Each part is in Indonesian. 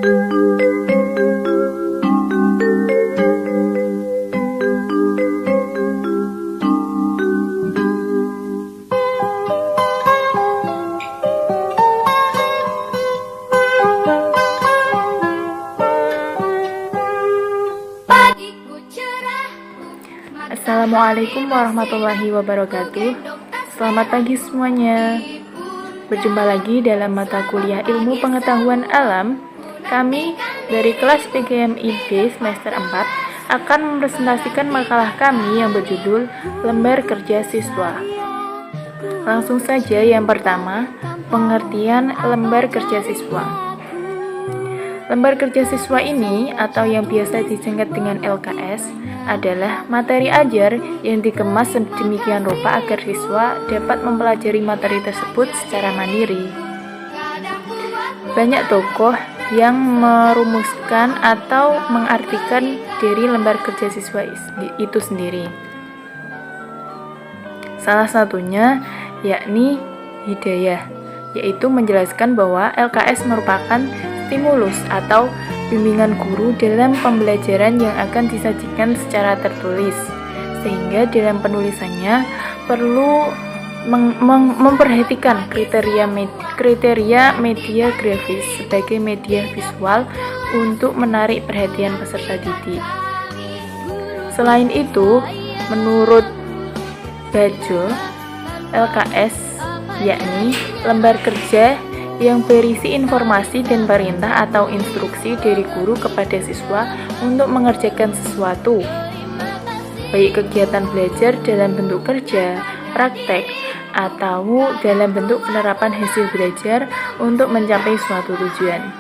Assalamualaikum warahmatullahi wabarakatuh. Selamat pagi semuanya. Berjumpa lagi dalam mata kuliah Ilmu Pengetahuan Alam. Kami dari kelas PGMIB semester 4 akan mempresentasikan makalah kami yang berjudul Lembar Kerja Siswa. Langsung saja yang pertama, pengertian lembar kerja siswa. Lembar kerja siswa ini atau yang biasa disingkat dengan LKS adalah materi ajar yang dikemas sedemikian rupa agar siswa dapat mempelajari materi tersebut secara mandiri. Banyak tokoh yang merumuskan atau mengartikan dari lembar kerja siswa itu sendiri. Salah satunya yakni Hidayah, yaitu menjelaskan bahwa LKS merupakan stimulus atau bimbingan guru dalam pembelajaran yang akan disajikan secara tertulis, sehingga dalam penulisannya perlu memperhatikan kriteria media grafis sebagai media visual untuk menarik perhatian peserta didik. Selain itu, menurut Bajo, LKS yakni lembar kerja yang berisi informasi dan perintah atau instruksi dari guru kepada siswa untuk mengerjakan sesuatu, baik kegiatan belajar dalam bentuk kerja, praktek, atau dalam bentuk penerapan hasil belajar untuk mencapai suatu tujuan.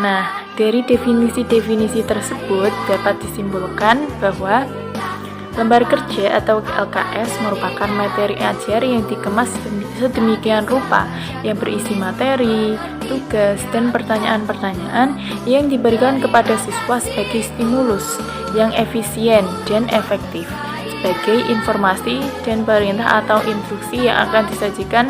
Nah, dari definisi-definisi tersebut dapat disimpulkan bahwa lembar kerja atau LKS merupakan materi ajar yang dikemas sedemikian rupa yang berisi materi, tugas, dan pertanyaan-pertanyaan yang diberikan kepada siswa sebagai stimulus yang efisien dan efektif, sebagai informasi dan perintah atau instruksi yang akan disajikan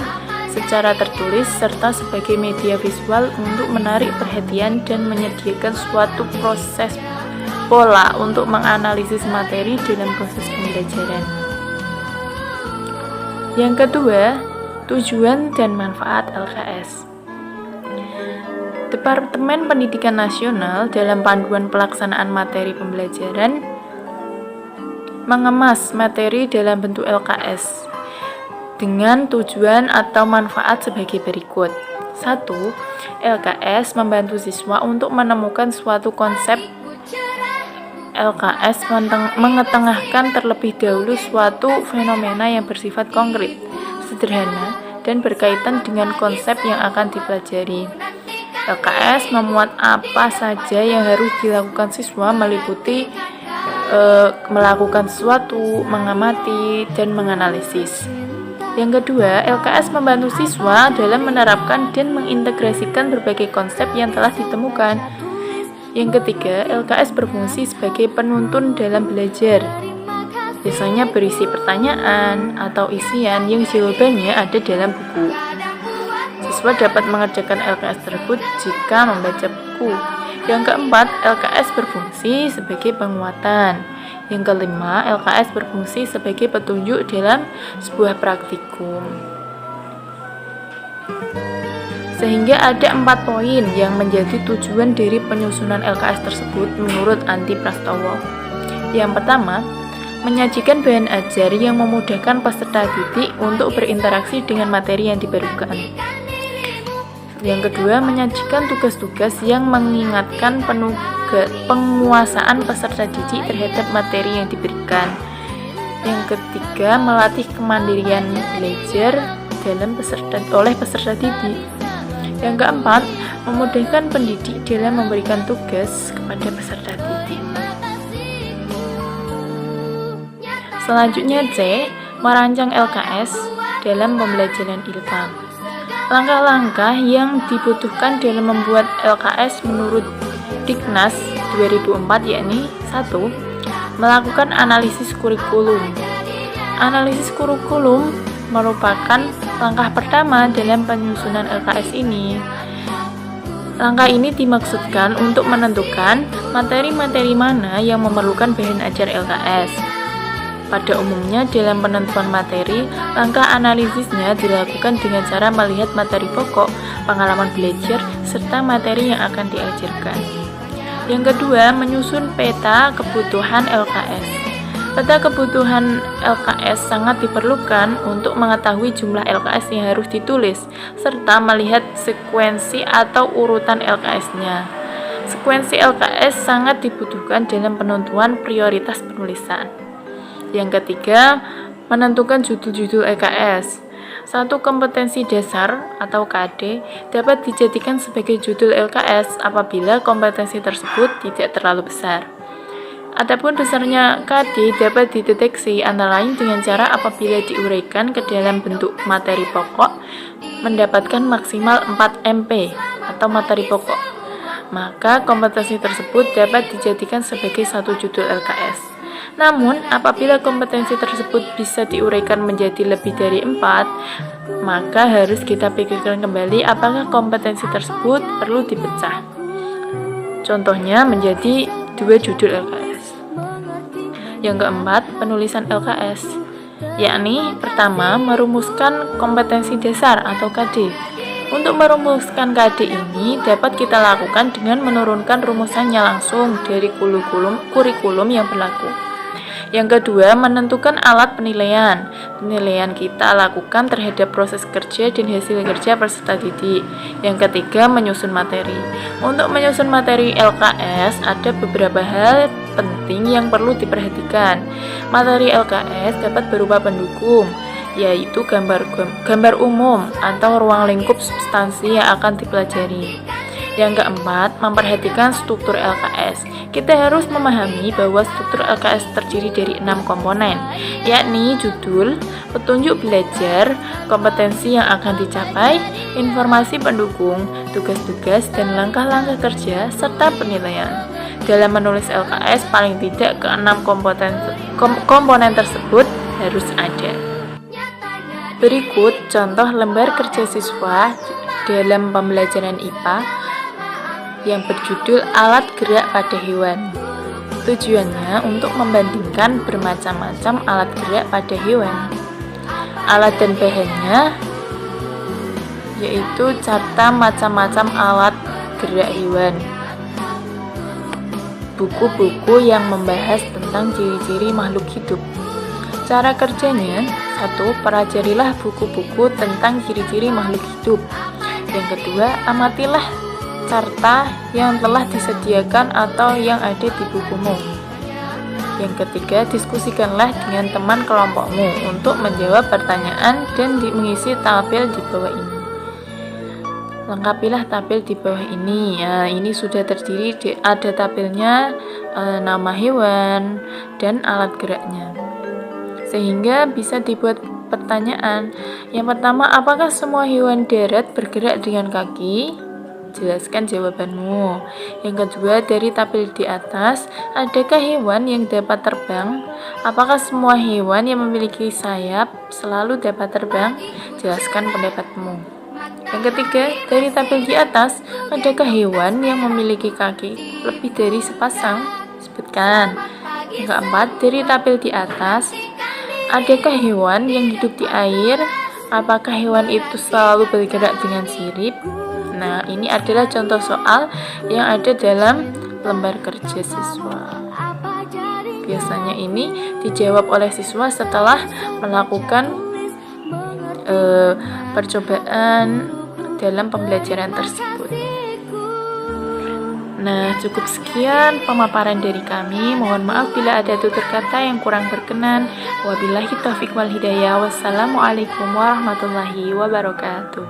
secara tertulis serta sebagai media visual untuk menarik perhatian dan menyediakan suatu proses pola untuk menganalisis materi dalam proses pembelajaran. Yang kedua, tujuan dan manfaat LKS. Departemen Pendidikan Nasional dalam panduan pelaksanaan materi pembelajaran mengemas materi dalam bentuk LKS dengan tujuan atau manfaat sebagai berikut. 1. LKS membantu siswa untuk menemukan suatu konsep. LKS mengetengahkan terlebih dahulu suatu fenomena yang bersifat konkret, sederhana, dan berkaitan dengan konsep yang akan dipelajari. LKS memuat apa saja yang harus dilakukan siswa, meliputi melakukan sesuatu, mengamati, dan menganalisis. Yang kedua, LKS membantu siswa dalam menerapkan dan mengintegrasikan berbagai konsep yang telah ditemukan. Yang ketiga, LKS berfungsi sebagai penuntun dalam belajar. Biasanya berisi pertanyaan atau isian yang jawabannya ada dalam buku. Siswa dapat mengerjakan LKS tersebut jika membaca buku. Yang keempat, LKS berfungsi sebagai penguatan. Yang kelima, LKS berfungsi sebagai petunjuk dalam sebuah praktikum. Sehingga ada 4 poin yang menjadi tujuan dari penyusunan LKS tersebut menurut Andi Prastowo. Yang pertama, menyajikan bahan ajar yang memudahkan peserta didik untuk berinteraksi dengan materi yang diberikan. Yang kedua, menyajikan tugas-tugas yang mengingatkan penguasaan peserta didik terhadap materi yang diberikan. Yang ketiga, melatih kemandirian belajar oleh peserta didik. Yang keempat, memudahkan pendidik dalam memberikan tugas kepada peserta didik. Selanjutnya C, merancang LKS dalam pembelajaran ILPA. Langkah-langkah yang dibutuhkan dalam membuat LKS menurut Diknas 2004 yakni 1. Melakukan analisis kurikulum. Analisis kurikulum merupakan langkah pertama dalam penyusunan LKS ini. Langkah ini dimaksudkan untuk menentukan materi-materi mana yang memerlukan bahan ajar LKS. Pada umumnya, dalam penentuan materi, langkah analisisnya dilakukan dengan cara melihat materi pokok, pengalaman belajar, serta materi yang akan diajarkan. Yang kedua, menyusun peta kebutuhan LKS. Peta kebutuhan LKS sangat diperlukan untuk mengetahui jumlah LKS yang harus ditulis, serta melihat sekuensi atau urutan LKS-nya. Sekuensi LKS sangat dibutuhkan dalam penentuan prioritas penulisan. Yang ketiga, menentukan judul-judul LKS. Satu kompetensi dasar atau KD dapat dijadikan sebagai judul LKS apabila kompetensi tersebut tidak terlalu besar. Adapun besarnya KD dapat dideteksi antara lain dengan cara apabila diuraikan ke dalam bentuk materi pokok mendapatkan maksimal 4 MP atau materi pokok. Maka kompetensi tersebut dapat dijadikan sebagai satu judul LKS. Namun, apabila kompetensi tersebut bisa diuraikan menjadi lebih dari 4, maka harus kita pikirkan kembali apakah kompetensi tersebut perlu dipecah. Contohnya menjadi 2 judul LKS. Yang keempat, penulisan LKS, yakni pertama, merumuskan kompetensi dasar atau KD. Untuk merumuskan KD ini dapat kita lakukan dengan menurunkan rumusannya langsung dari kurikulum yang berlaku. Yang kedua, menentukan alat penilaian. Penilaian kita lakukan terhadap proses kerja dan hasil kerja peserta didik. Yang ketiga, menyusun materi. Untuk menyusun materi LKS, ada beberapa hal penting yang perlu diperhatikan. Materi LKS dapat berupa pendukung, yaitu gambar umum atau ruang lingkup substansi yang akan dipelajari. Yang keempat, memperhatikan struktur LKS. Kita harus memahami bahwa struktur LKS terdiri dari 6 komponen, yakni judul, petunjuk belajar, kompetensi yang akan dicapai, informasi pendukung, tugas-tugas dan langkah-langkah kerja, serta penilaian. Dalam menulis LKS, paling tidak ke-6 komponen tersebut harus ada. Berikut contoh lembar kerja siswa dalam pembelajaran IPA yang berjudul Alat Gerak pada Hewan. Tujuannya untuk membandingkan bermacam-macam alat gerak pada hewan. Alat dan bahannya yaitu carta macam-macam alat gerak hewan. Buku-buku yang membahas tentang ciri-ciri makhluk hidup. Cara kerjanya, 1. Pelajarilah buku-buku tentang ciri-ciri makhluk hidup. Yang kedua, amatilah carta yang telah disediakan atau yang ada di bukumu. Yang ketiga, diskusikanlah dengan teman kelompokmu untuk menjawab pertanyaan dan mengisi tabel di bawah ini. Lengkapilah tabel di bawah ini. Ya, ini sudah terdiri, ada tabelnya, nama hewan dan alat geraknya. Sehingga bisa dibuat pertanyaan. Yang pertama, apakah semua hewan darat bergerak dengan kaki? Jelaskan jawabanmu. Yang kedua, dari tabel di atas, adakah hewan yang dapat terbang? Apakah semua hewan yang memiliki sayap selalu dapat terbang? Jelaskan pendapatmu. Yang ketiga, dari tabel di atas, adakah hewan yang memiliki kaki lebih dari sepasang? Sebutkan. Yang keempat, dari tabel di atas, adakah hewan yang hidup di air? Apakah hewan itu selalu bergerak dengan sirip? Nah, ini adalah contoh soal yang ada dalam lembar kerja siswa. Biasanya ini dijawab oleh siswa setelah melakukan percobaan dalam pembelajaran tersebut. Nah, cukup sekian pemaparan dari kami. Mohon maaf bila ada tutur kata yang kurang berkenan. Wabillahi taufiq wal hidayah. Wassalamualaikum warahmatullahi wabarakatuh.